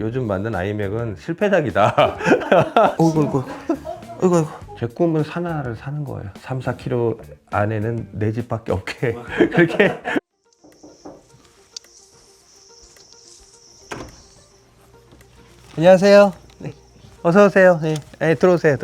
요즘 만든 아이맥은 실패작이다. 어이구. 제 꿈은 하나를 사는 거예요. 3, 4km 안에는 내 집밖에 없게. 그렇게. 안녕하세요. 네. 어서 오세요. 네. 네, 들어오세요.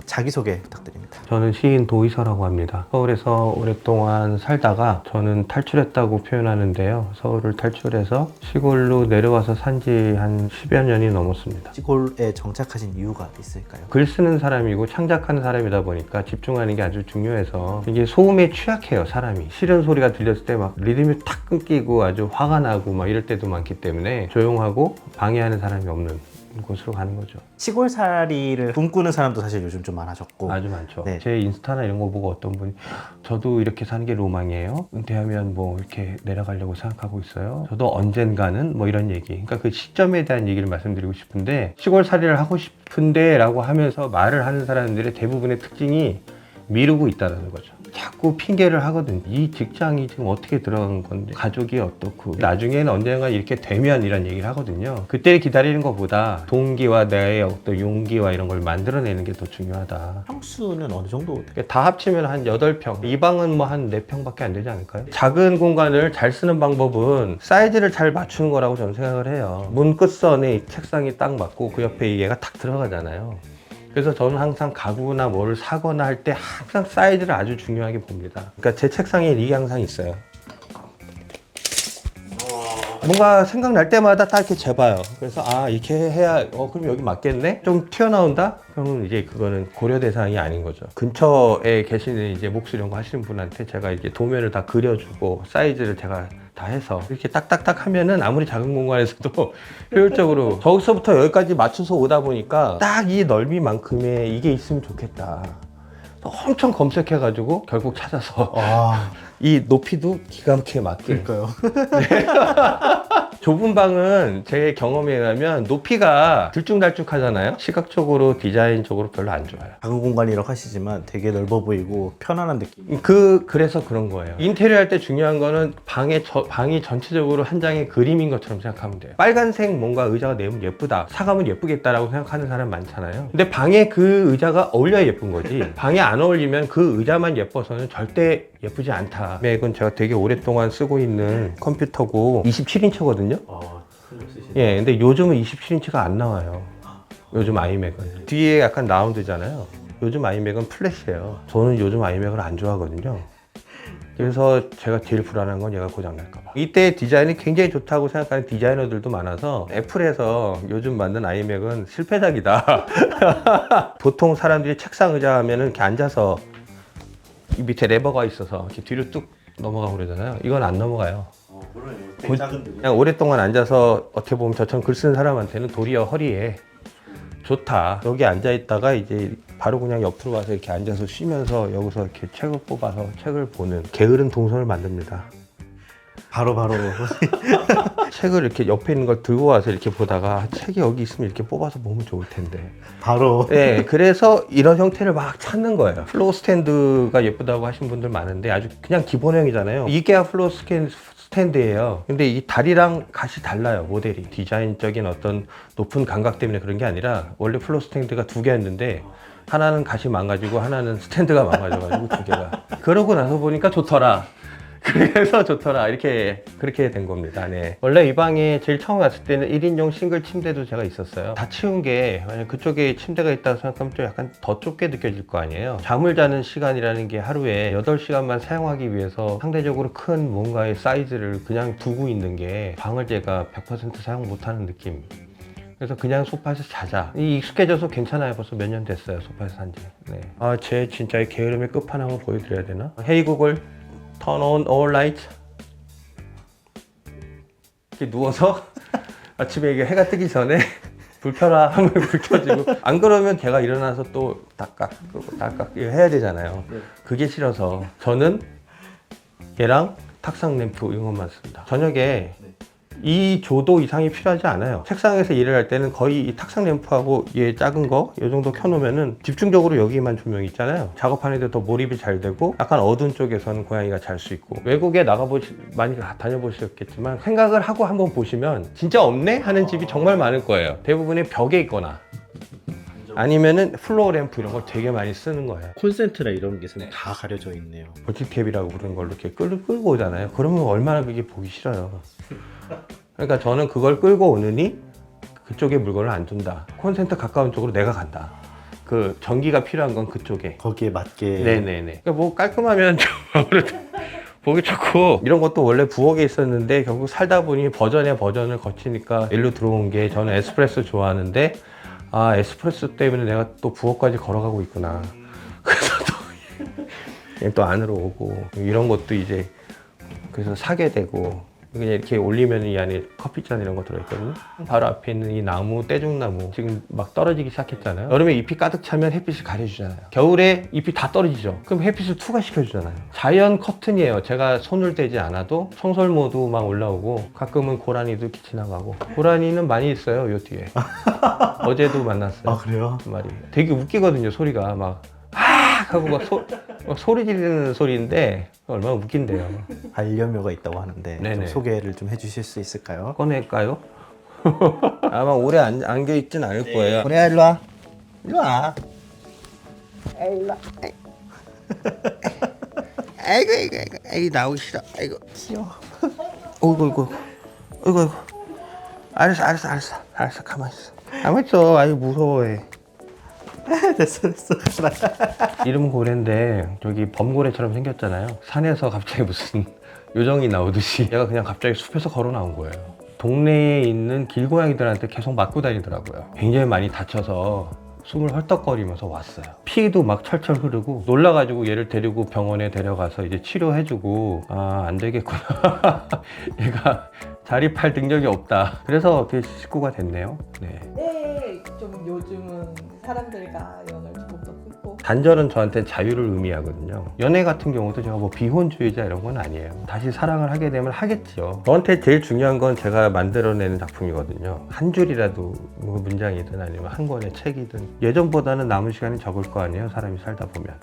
자기소개 부탁드립니다. 저는 시인 도희서라고 합니다. 서울에서 오랫동안 살다가 저는 탈출했다고 표현하는데요. 서울을 탈출해서 시골로 내려와서 산지 한 10여 년이 넘었습니다. 시골에 정착하신 이유가 있을까요? 글 쓰는 사람이고 창작하는 사람이다 보니까 집중하는 게 아주 중요해서 이게 소음에 취약해요, 사람이. 싫은 소리가 들렸을 때 막 리듬이 탁 끊기고 아주 화가 나고 막 이럴 때도 많기 때문에 조용하고 방해하는 사람이 없는 곳으로 가는 거죠. 시골살이를 꿈꾸는 사람도 사실 요즘 좀 많아졌고 아주 많죠. 네. 제 인스타나 이런 거 보고 어떤 분이 저도 이렇게 사는 게 로망이에요. 은퇴하면 뭐 이렇게 내려가려고 생각하고 있어요. 저도 언젠가는 뭐 이런 얘기. 그러니까 그 시점에 대한 얘기를 말씀드리고 싶은데 시골살이를 하고 싶은데 라고 하면서 말을 하는 사람들의 대부분의 특징이 미루고 있다는 거죠. 자꾸 핑계를 하거든요. 이 직장이 지금 어떻게 들어간 건데 가족이 어떻고 나중에는 언젠가 이렇게 되면 이런 얘기를 하거든요. 그때 기다리는 것보다 동기와 나의 어떤 용기와 이런 걸 만들어내는 게 더 중요하다. 평수는 어느 정도? 다 합치면 한 8평, 이 방은 뭐 한 4평밖에 안 되지 않을까요? 작은 공간을 잘 쓰는 방법은 사이즈를 잘 맞추는 거라고 저는 생각을 해요. 문 끝선에 책상이 딱 맞고 그 옆에 얘가 탁 들어가잖아요. 그래서 저는 항상 가구나 뭐를 사거나 할 때 항상 사이즈를 아주 중요하게 봅니다. 그러니까 제 책상에 이게 항상 있어요. 뭔가 생각날 때마다 딱 이렇게 재봐요. 그래서 아 이렇게 해야 그럼 여기 맞겠네? 좀 튀어나온다? 그러면 이제 그거는 고려 대상이 아닌 거죠. 근처에 계시는 이제 목수 이런 거 하시는 분한테 제가 이렇게 도면을 다 그려주고 사이즈를 제가 다 해서 이렇게 딱딱딱 하면은 아무리 작은 공간에서도 효율적으로 저기서부터 여기까지 맞춰서 오다 보니까 딱 이 넓이만큼의 이게 있으면 좋겠다. 엄청 검색해가지고 결국 찾아서 이 높이도 기가 막히게 맞게. 그러니까요. 좁은 방은 제 경험에 의하면 높이가 들쭉날쭉하잖아요. 시각적으로 디자인적으로 별로 안 좋아요. 작은 공간이라고 하시지만 되게 넓어 보이고 편안한 느낌. 그래서 그런 거예요. 인테리어 할 때 중요한 거는 방이 전체적으로 한 장의 그림인 것처럼 생각하면 돼요. 빨간색 뭔가 의자가 내면 예쁘다, 사가면 예쁘겠다라고 생각하는 사람 많잖아요. 근데 방에 그 의자가 어울려야 예쁜 거지. 방에 안 어울리면 그 의자만 예뻐서는 절대 예쁘지 않다. 맥은 제가 되게 오랫동안 쓰고 있는 컴퓨터고 27인치거든요. 예, 근데 요즘은 27인치가 안 나와요. 요즘 아이맥은 뒤에 약간 라운드잖아요. 요즘 아이맥은 플랫이에요. 저는 요즘 아이맥을 안 좋아하거든요. 그래서 제가 제일 불안한 건 얘가 고장날까 봐. 이때 디자인이 굉장히 좋다고 생각하는 디자이너들도 많아서 애플에서 요즘 만든 아이맥은 실패작이다. 보통 사람들이 책상 의자 하면은 이렇게 앉아서 이 밑에 레버가 있어서 이렇게 뒤로 뚝 넘어가고 그러잖아요. 이건 안 넘어가요. 그냥 오랫동안 앉아서 어떻게 보면 저처럼 글 쓰는 사람한테는 도리어 허리에 좋다. 여기 앉아 있다가 이제 바로 그냥 옆으로 가서 이렇게 앉아서 쉬면서 여기서 이렇게 책을 뽑아서 책을 보는 게으른 동선을 만듭니다. 바로 책을 이렇게 옆에 있는 걸 들고 와서 이렇게 보다가 책이 여기 있으면 이렇게 뽑아서 보면 좋을 텐데. 바로 네, 그래서 이런 형태를 막 찾는 거예요. 플로우 스탠드가 예쁘다고 하신 분들 많은데 아주 그냥 기본형이잖아요. 이게야 플로우 스탠드예요. 근데 이 다리랑 갓이 달라요, 모델이. 디자인적인 어떤 높은 감각 때문에 그런 게 아니라 원래 플로우 스탠드가 2개였는데 하나는 갓이 망가지고 하나는 스탠드가 망가져가지고 2개가. 그러고 나서 보니까 좋더라. 그래서 좋더라. 그렇게 된 겁니다. 네. 원래 이 방에 제일 처음 왔을 때는 1인용 싱글 침대도 제가 있었어요. 다 치운 게, 만약 그쪽에 침대가 있다고 생각하면 좀 약간 더 좁게 느껴질 거 아니에요. 잠을 자는 시간이라는 게 하루에 8시간만 사용하기 위해서 상대적으로 큰 뭔가의 사이즈를 그냥 두고 있는 게 방을 제가 100% 사용 못하는 느낌. 그래서 그냥 소파에서 자자. 익숙해져서 괜찮아요. 벌써 몇 년 됐어요. 소파에서 산지. 네. 제 진짜 이 게으름의 끝판왕을 보여드려야 되나? 헤이 구글. Turn on all lights. 이렇게 누워서 아침에 이게 해가 뜨기 전에 불 켜라 하면 불 켜지고, 안 그러면 걔가 일어나서 또 딱깍 그리고 딱깍 이거 해야 되잖아요. 그게 싫어서 저는 얘랑 탁상 램프 이것만 씁니다. 저녁에 이 조도 이상이 필요하지 않아요. 책상에서 일을 할 때는 거의 이 탁상 램프하고 얘 작은 거 이 정도 켜놓으면은 집중적으로 여기만 조명이 있잖아요. 작업하는데 더 몰입이 잘 되고 약간 어두운 쪽에서는 고양이가 잘 수 있고 외국에 많이 다녀보셨겠지만 생각을 하고 한번 보시면 진짜 없네 하는 집이 정말 많을 거예요. 대부분의 벽에 있거나 아니면은 플로어 램프 이런 걸 되게 많이 쓰는 거예요. 콘센트나 이런 게 다 가려져 있네요. 버킷캡이라고 부르는 걸로 이렇게 끌고 오잖아요. 그러면 얼마나 그게 보기 싫어요. 그러니까 저는 그걸 끌고 오느니 그쪽에 물건을 안 둔다. 콘센트 가까운 쪽으로 내가 간다. 그 전기가 필요한 건 그쪽에. 거기에 맞게. 네네네. 그러니까 뭐 깔끔하면 좀 아무래도 보기 좋고 이런 것도 원래 부엌에 있었는데 결국 살다 보니 버전을 거치니까 일로 들어온 게 저는 에스프레소 좋아하는데 아 에스프레소 때문에 내가 또 부엌까지 걸어가고 있구나. 그래서 또 안으로 오고 이런 것도 이제 그래서 사게 되고 그냥 이렇게 올리면 이 안에 커피잔 이런 거 들어있거든요. 바로 앞에 있는 이 나무, 떼죽나무 지금 막 떨어지기 시작했잖아요. 여름에 잎이 가득 차면 햇빛을 가려주잖아요. 겨울에 잎이 다 떨어지죠. 그럼 햇빛을 투과시켜주잖아요. 자연 커튼이에요. 제가 손을 대지 않아도 청설모도 막 올라오고 가끔은 고라니도 이렇게 지나가고 고라니는 많이 있어요. 요 뒤에 어제도 만났어요. 아 그래요? 그 말이 되게 웃기거든요. 소리가 막 하고 막 소리 지르는 소리인데 얼마나 웃긴데요. 반려묘가 있다고 하는데 네네. 좀 소개를 좀 해주실 수 있을까요? 꺼낼까요? 아마 오래 안겨있진 않을 거예요. 그래 일로 와. 일로 와. 일로 와. 아이고 나오기 싫어. 아이고 귀여워. 어이구 알았어 가만히 있어. 아이고 무서워해. 됐어. 이름 고래인데 저기 범고래처럼 생겼잖아요. 산에서 갑자기 무슨 요정이 나오듯이 얘가 그냥 갑자기 숲에서 걸어 나온 거예요. 동네에 있는 길고양이들한테 계속 맞고 다니더라고요. 굉장히 많이 다쳐서 숨을 헐떡거리면서 왔어요. 피도 막 철철 흐르고 놀라가지고 얘를 데리고 병원에 데려가서 이제 치료해주고 아 안 되겠구나. 얘가 자립할 능력이 없다. 그래서 어떻게 식구가 됐네요. 네. 네, 좀 요즘은 사람들과 연을 조금 더 끊고 단절은 저한테 자유를 의미하거든요. 연애 같은 경우도 제가 뭐 비혼주의자 이런 건 아니에요. 다시 사랑을 하게 되면 하겠죠. 저한테 제일 중요한 건 제가 만들어내는 작품이거든요. 한 줄이라도 뭐 문장이든 아니면 한 권의 책이든 예전보다는 남은 시간이 적을 거 아니에요. 사람이 살다 보면.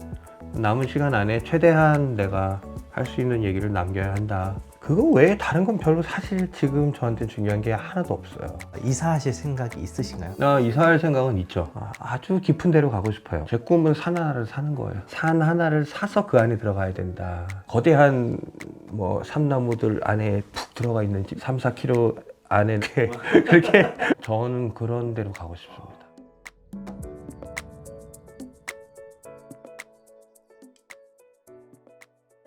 남은 시간 안에 최대한 내가 할 수 있는 얘기를 남겨야 한다. 그거 외에 다른 건 별로 사실 지금 저한테 중요한 게 하나도 없어요. 이사하실 생각이 있으신가요? 이사할 생각은 있죠. 아주 깊은 데로 가고 싶어요. 제 꿈은 산 하나를 사는 거예요. 산 하나를 사서 그 안에 들어가야 된다. 거대한 뭐 삼나무들 안에 푹 들어가 있는 집 3, 4km 안에 그렇게 저는 그런 데로 가고 싶습니다.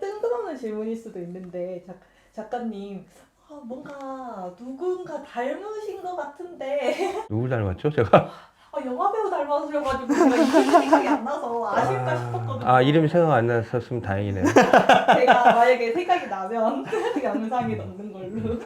뜬금없는 질문일 수도 있는데 작가님 뭔가 누군가 닮으신 것 같은데 누굴 닮았죠? 제가? 영화배우 닮았으셔가지고 제가 이름이 생각이 안 나서 아실까 싶었거든요. 이름이 생각 안 났었으면 다행이네요. 제가 만약에 생각이 나면 영상에 넣는 걸로.